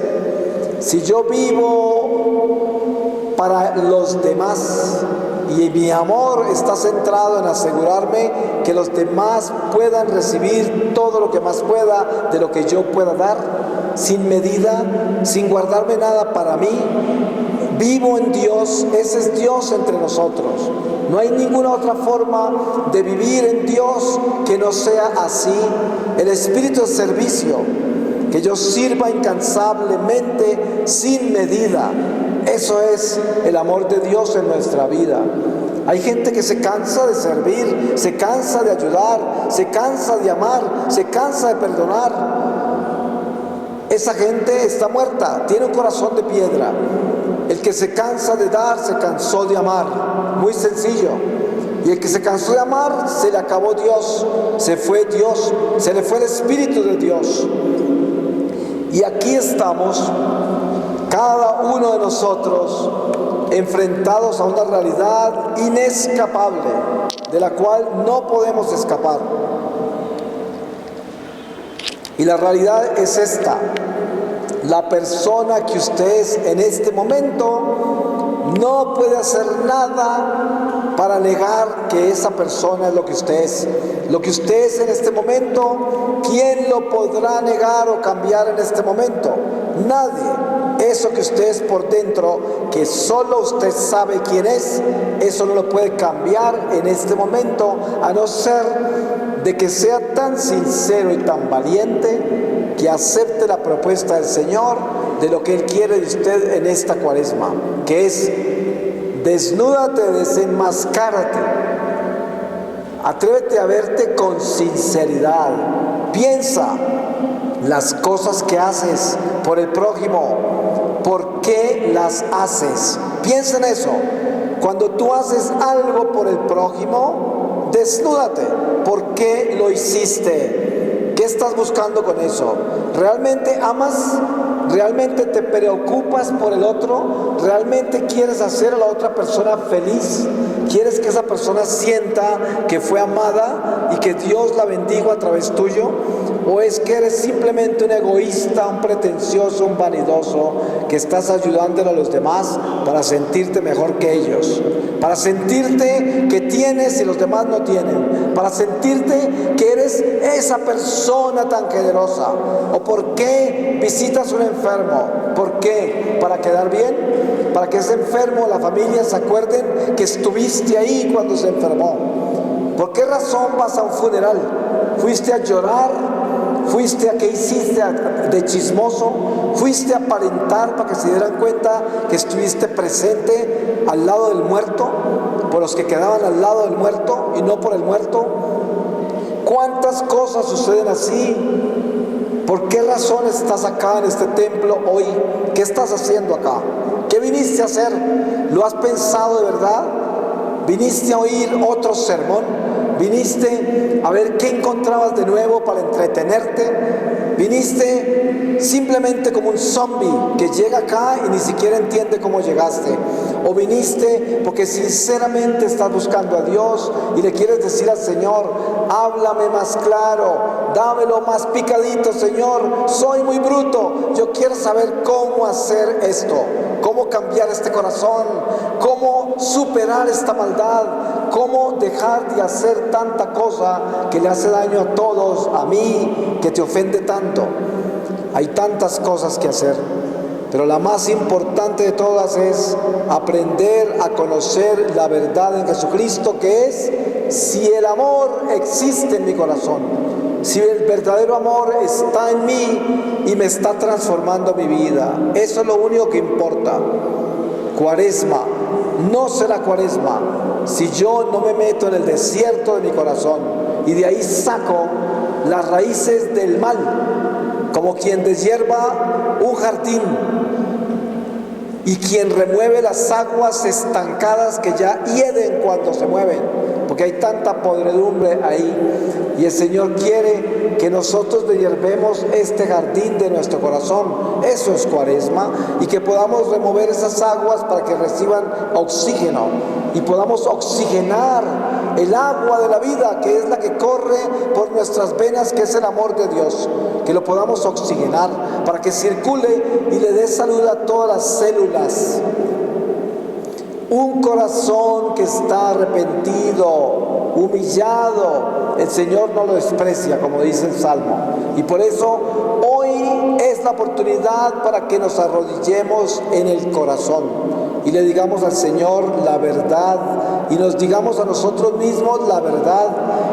si yo vivo para los demás y mi amor está centrado en asegurarme que los demás puedan recibir todo lo que más pueda de lo que yo pueda dar, sin medida, sin guardarme nada para mí, vivo en Dios. Ese es Dios entre nosotros. No hay ninguna otra forma de vivir en Dios que no sea así. El espíritu de servicio, que yo sirva incansablemente, sin medida. Eso es el amor de Dios en nuestra vida. Hay gente que se cansa de servir, se cansa de ayudar, se cansa de amar, se cansa de perdonar. Esa gente está muerta, tiene un corazón de piedra. El que se cansa de dar, se cansó de amar. Muy sencillo. Y el que se cansó de amar, se le acabó Dios, se fue Dios, se le fue el Espíritu de Dios. Y aquí estamos, cada uno de nosotros, enfrentados a una realidad inescapable, de la cual no podemos escapar. Y la realidad es esta: la persona que usted es en este momento no puede hacer nada para negar que esa persona es lo que usted es. Lo que usted es en este momento, ¿quién lo podrá negar o cambiar en este momento? Nadie. Eso que usted es por dentro, que solo usted sabe quién es, eso no lo puede cambiar en este momento, a no ser de que sea tan sincero y tan valiente que acepte la propuesta del Señor de lo que Él quiere de usted en esta cuaresma, que es: desnúdate, desenmascárate, atrévete a verte con sinceridad, piensa las cosas que haces por el prójimo, ¿por qué las haces? Piensa en eso. Cuando tú haces algo por el prójimo, desnúdate. ¿Por qué lo hiciste? ¿Qué estás buscando con eso? ¿Realmente amas? ¿Realmente te preocupas por el otro? ¿Realmente quieres hacer a la otra persona feliz? ¿Quieres que esa persona sienta que fue amada y que Dios la bendijo a través tuyo? ¿O es que eres simplemente un egoísta, un pretencioso, un vanidoso, que estás ayudándole a los demás para sentirte mejor que ellos? Para sentirte que tienes y los demás no tienen. Para sentirte que eres esa persona tan generosa. ¿O por qué visitas a un enfermo? ¿Por qué? ¿Para quedar bien? Para que ese enfermo, la familia se acuerden que estuviste ahí cuando se enfermó. ¿Por qué razón vas a un funeral? ¿Fuiste a llorar ¿Fuiste a qué hiciste de chismoso? ¿Fuiste a aparentar para que se dieran cuenta que estuviste presente al lado del muerto? Por los que quedaban al lado del muerto y no por el muerto. ¿Cuántas cosas suceden así? ¿Por qué razón estás acá en este templo hoy? ¿Qué estás haciendo acá? ¿Qué viniste a hacer? ¿Lo has pensado de verdad? ¿Viniste a oír otro sermón? ¿Viniste a ver qué encontrabas de nuevo para entretenerte? ¿Viniste simplemente como un zombie que llega acá y ni siquiera entiende cómo llegaste? ¿O viniste porque sinceramente estás buscando a Dios y le quieres decir al Señor: háblame más claro, dámelo más picadito, Señor, soy muy bruto, yo quiero saber cómo hacer esto, cómo cambiar este corazón, cómo superar esta maldad, cómo dejar de hacer tanta cosa que le hace daño a todos, a mí, que te ofende tanto? Hay tantas cosas que hacer, pero la más importante de todas es aprender a conocer la verdad en Jesucristo, que es: si el amor existe en mi corazón, si el verdadero amor está en mí y me está transformando mi vida, eso es lo único que importa. Cuaresma no será cuaresma si yo no me meto en el desierto de mi corazón y de ahí saco las raíces del mal, como quien deshierva un jardín y quien remueve las aguas estancadas que ya hieden cuando se mueven, porque hay tanta podredumbre ahí. Y el Señor quiere que nosotros deshiervemos este jardín de nuestro corazón. Eso es cuaresma, y que podamos remover esas aguas para que reciban oxígeno y podamos oxigenar el agua de la vida, que es la que corre por nuestras venas, que es el amor de Dios, que lo podamos oxigenar para que circule y le dé salud a todas las células. Un corazón que está arrepentido, humillado, el Señor no lo desprecia, como dice el Salmo. Y por eso hoy es la oportunidad para que nos arrodillemos en el corazón y le digamos al Señor la verdad, y nos digamos a nosotros mismos la verdad,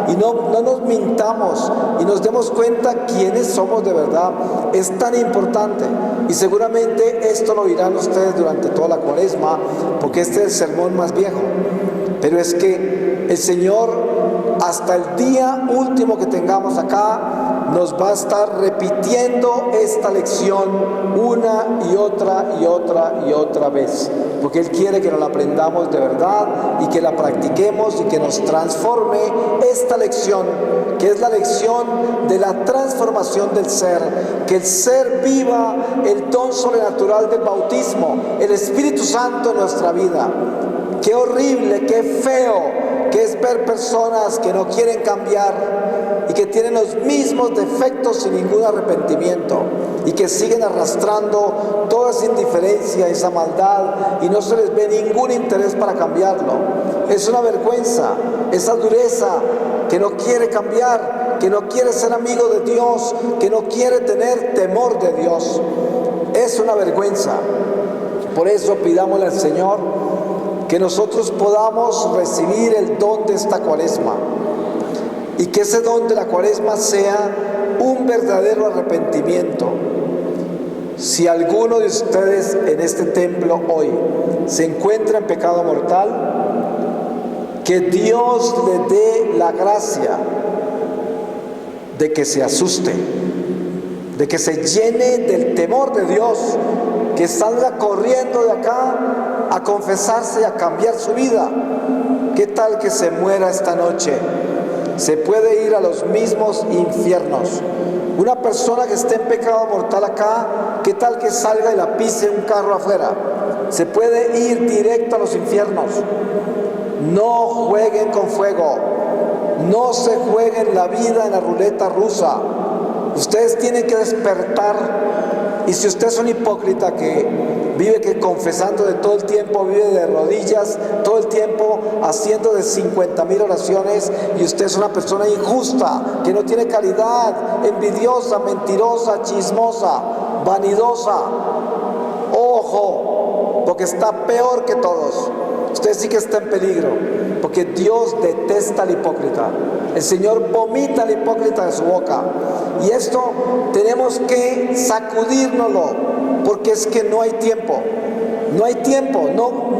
y no nos mintamos, y nos demos cuenta quiénes somos de verdad. Es tan importante, y seguramente esto lo dirán ustedes durante toda la cuaresma, porque este es el sermón más viejo, pero es que el Señor, hasta el día último que tengamos acá, nos va a estar repitiendo esta lección una y otra y otra y otra vez, porque Él quiere que nos la aprendamos de verdad y que la practiquemos y que nos transforme esta lección, que es la lección de la transformación del ser, que el ser viva el don sobrenatural del bautismo, el Espíritu Santo en nuestra vida. Qué horrible, qué feo que es ver personas que no quieren cambiar y que tienen los mismos defectos sin ningún arrepentimiento y que siguen arrastrando toda esa indiferencia, esa maldad, y no se les ve ningún interés para cambiarlo. Es una vergüenza, esa dureza, que no quiere cambiar, que no quiere ser amigo de Dios, que no quiere tener temor de Dios. Es una vergüenza. Por eso pidámosle al Señor que nosotros podamos recibir el don de esta cuaresma, y que ese don de la cuaresma sea un verdadero arrepentimiento. Si alguno de ustedes en este templo hoy se encuentra en pecado mortal, que Dios le dé la gracia de que se asuste, de que se llene del temor de Dios, que salga corriendo de acá a confesarse y a cambiar su vida. ¿Qué tal que se muera esta noche? Se puede ir a los mismos infiernos. Una persona que esté en pecado mortal acá, ¿qué tal que salga y la pise un carro afuera? Se puede ir directo a los infiernos. No jueguen con fuego. No se jueguen la vida en la ruleta rusa. Ustedes tienen que despertar. Y si usted es un hipócrita que vive confesando de todo el tiempo, vive de rodillas todo el tiempo, haciendo de 50,000 oraciones, y usted es una persona injusta, que no tiene caridad, envidiosa, mentirosa, chismosa, vanidosa, ojo, porque está peor que todos. Usted sí que está en peligro. porque Dios detesta al hipócrita. El Señor vomita al hipócrita de su boca. Y esto tenemos que sacudírnoslo, porque es que no hay tiempo. No hay tiempo,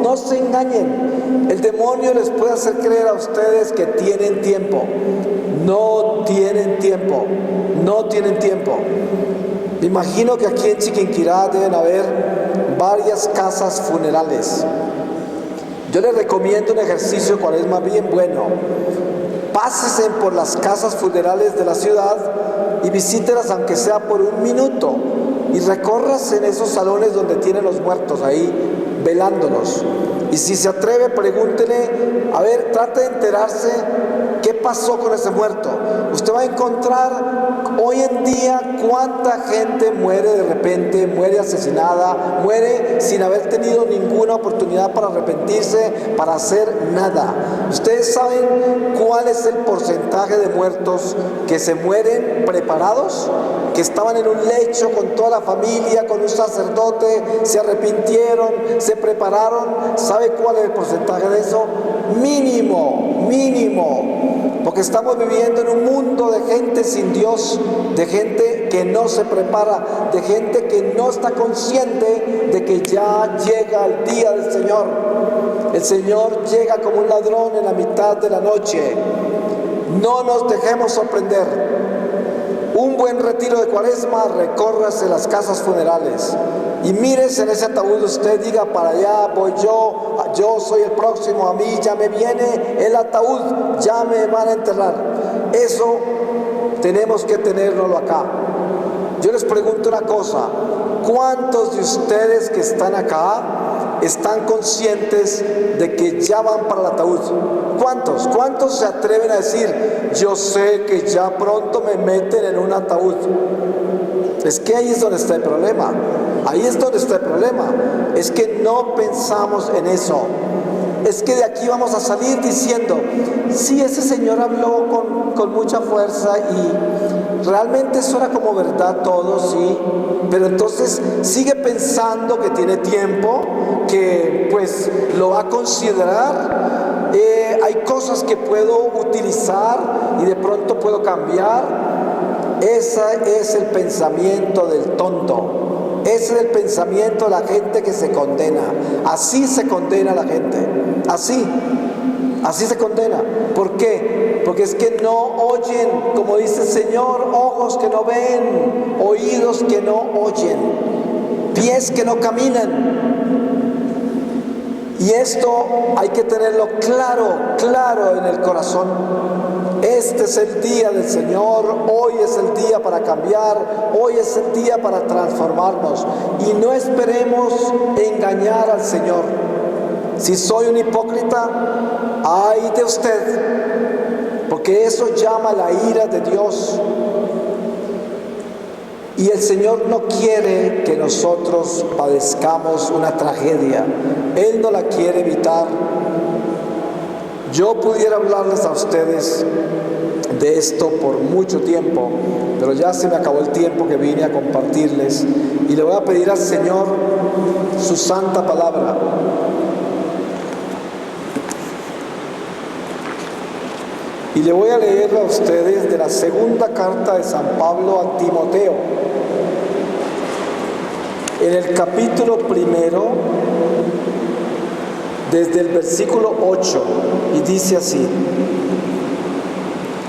no se engañen. El demonio les puede hacer creer a ustedes que tienen tiempo. No tienen tiempo, no tienen tiempo. Me imagino que aquí en Chiquinquirá deben haber varias casas funerales. Yo les recomiendo un ejercicio cuaresma bien bueno. Pásense por las casas funerales de la ciudad y visítelas aunque sea por un minuto. Y recórrase en esos salones donde tienen los muertos ahí, velándolos. Y si se atreve, pregúntele, a ver, trate de enterarse qué pasó con ese muerto. Usted va a encontrar hoy en día cuánta gente muere de repente, muere asesinada, muere sin haber tenido ninguna oportunidad para arrepentirse, para hacer nada. ¿Ustedes saben cuál es el porcentaje de muertos que se mueren preparados? Que estaban en un lecho con toda la familia, con un sacerdote, se arrepintieron, se prepararon. ¿Sabe cuál es el porcentaje de eso? Mínimo, mínimo. Porque estamos viviendo en un mundo de gente sin Dios, de gente que no se prepara, de gente que no está consciente de que ya llega el día del Señor. El Señor llega como un ladrón en la mitad de la noche. No nos dejemos sorprender. Un buen retiro de cuaresma, recórrase las casas funerales y mírese en ese ataúd. Usted diga, para allá voy yo soy el próximo, a mí ya me viene el ataúd, ya me van a enterrar. Eso tenemos que tenerlo acá. Yo les pregunto una cosa, ¿cuántos de ustedes que están acá están conscientes de que ya van para el ataúd? ¿Cuántos? ¿Cuántos se atreven a decir, yo sé que ya pronto me meten en un ataúd? Es que ahí es donde está el problema. Ahí es donde está el problema. Es que no pensamos en eso. Es que de aquí vamos a salir diciendo, sí, ese señor habló con mucha fuerza y realmente eso era como verdad todo, sí, pero entonces sigue pensando que tiene tiempo, que pues lo va a considerar. Hay cosas que puedo utilizar y de pronto puedo cambiar. Ese es el pensamiento del tonto. Ese es el pensamiento de la gente que se condena. Así se condena la gente. Así se condena. ¿Por qué? Porque es que no oyen, como dice el Señor, ojos que no ven, oídos que no oyen, pies que no caminan. Y esto hay que tenerlo claro en el corazón. Este es el día del Señor, hoy es el día para cambiar, hoy es el día para transformarnos. Y no esperemos engañar al Señor. Si soy un hipócrita, ay de usted, porque eso llama la ira de Dios. Y el Señor no quiere que nosotros padezcamos una tragedia. Él no la quiere evitar. Yo pudiera hablarles a ustedes de esto por mucho tiempo, pero ya se me acabó el tiempo que vine a compartirles. Y le voy a pedir al Señor su santa palabra. Y le voy a leer a ustedes de la segunda carta de San Pablo a Timoteo, en el capítulo 1, desde el versículo 8, y dice así: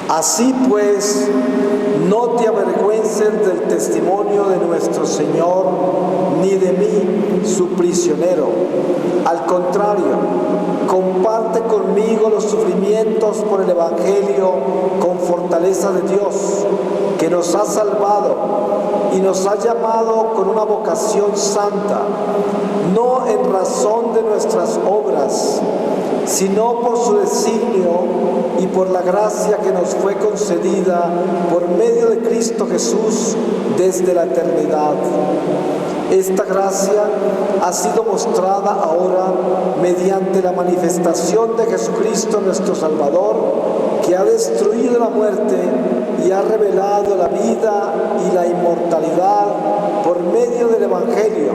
así pues, no te avergüences del testimonio de nuestro Señor, ni de mí, su prisionero. Al contrario, comparte conmigo los sufrimientos por el Evangelio con fortaleza de Dios, que nos ha salvado y nos ha llamado con una vocación santa, no en razón de nuestras obras, sino por su designio y por la gracia que nos fue concedida por medio de Cristo Jesús desde la eternidad. Esta gracia ha sido mostrada ahora mediante la manifestación de Jesucristo nuestro Salvador, que ha destruido la muerte y ha revelado la vida y la inmortalidad por medio del Evangelio,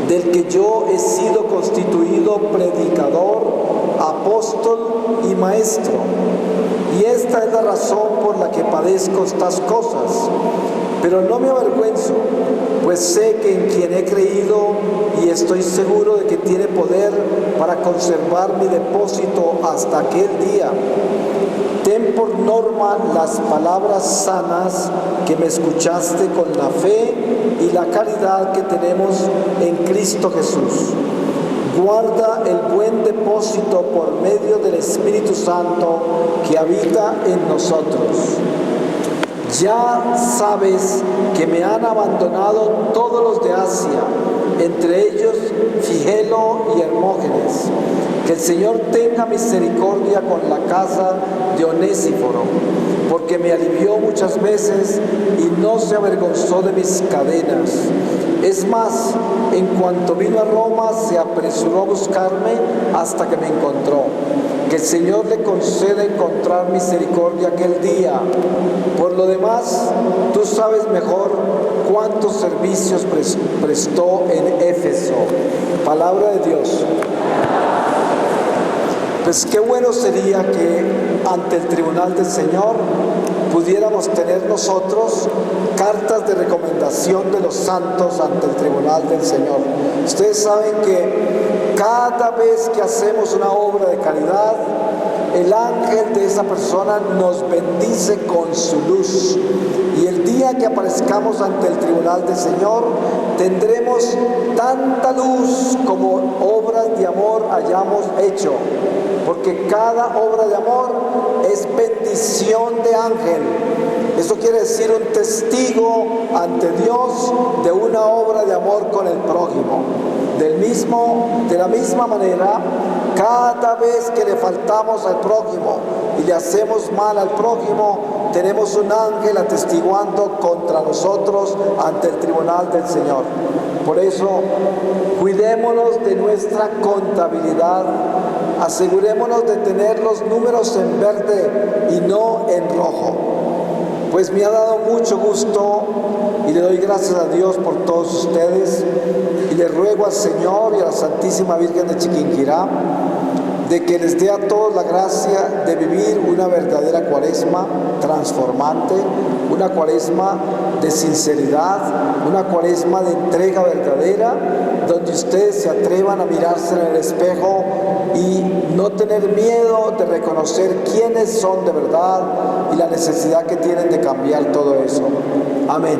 del que yo he sido constituido predicador a apóstol y maestro. Y esta es la razón por la que padezco estas cosas. Pero no me avergüenzo, pues sé que en quien he creído y estoy seguro de que tiene poder para conservar mi depósito hasta aquel día. Ten por norma las palabras sanas que me escuchaste con la fe y la caridad que tenemos en Cristo Jesús. Guarda el buen depósito por medio del Espíritu Santo que habita en nosotros. Ya sabes que me han abandonado todos los de Asia, entre ellos Figelo y Hermógenes. Que el Señor tenga misericordia con la casa de Onésiforo, porque me alivió muchas veces y no se avergonzó de mis cadenas. Es más, en cuanto vino a Roma, se apresuró a buscarme hasta que me encontró. Que el Señor le conceda encontrar misericordia aquel día. Por lo demás, tú sabes mejor cuántos servicios prestó en Éfeso. Palabra de Dios. Pues qué bueno sería que ante el tribunal del Señor pudiéramos tener nosotros cartas de recomendación de los santos ante el tribunal del Señor. Ustedes saben que cada vez que hacemos una obra de caridad, el ángel de esa persona nos bendice con su luz. Y el día que aparezcamos ante el tribunal del Señor, tendremos tanta luz como obras de amor hayamos hecho. Porque cada obra de amor es bendición de ángel. Eso quiere decir un testigo ante Dios de una obra de amor con el prójimo. De la misma manera, cada vez que le faltamos al prójimo y le hacemos mal al prójimo, tenemos un ángel atestiguando contra nosotros ante el tribunal del Señor. Por eso, cuidémonos de nuestra contabilidad, asegurémonos de tener los números en verde y no en rojo. Pues me ha dado mucho gusto y le doy gracias a Dios por todos ustedes y le ruego al Señor y a la Santísima Virgen de Chiquinquirá de que les dé a todos la gracia de vivir una verdadera cuaresma transformante, una cuaresma de sinceridad, una cuaresma de entrega verdadera, donde ustedes se atrevan a mirarse en el espejo y no tener miedo de reconocer quiénes son de verdad y la necesidad que tienen de cambiar todo eso. Amén.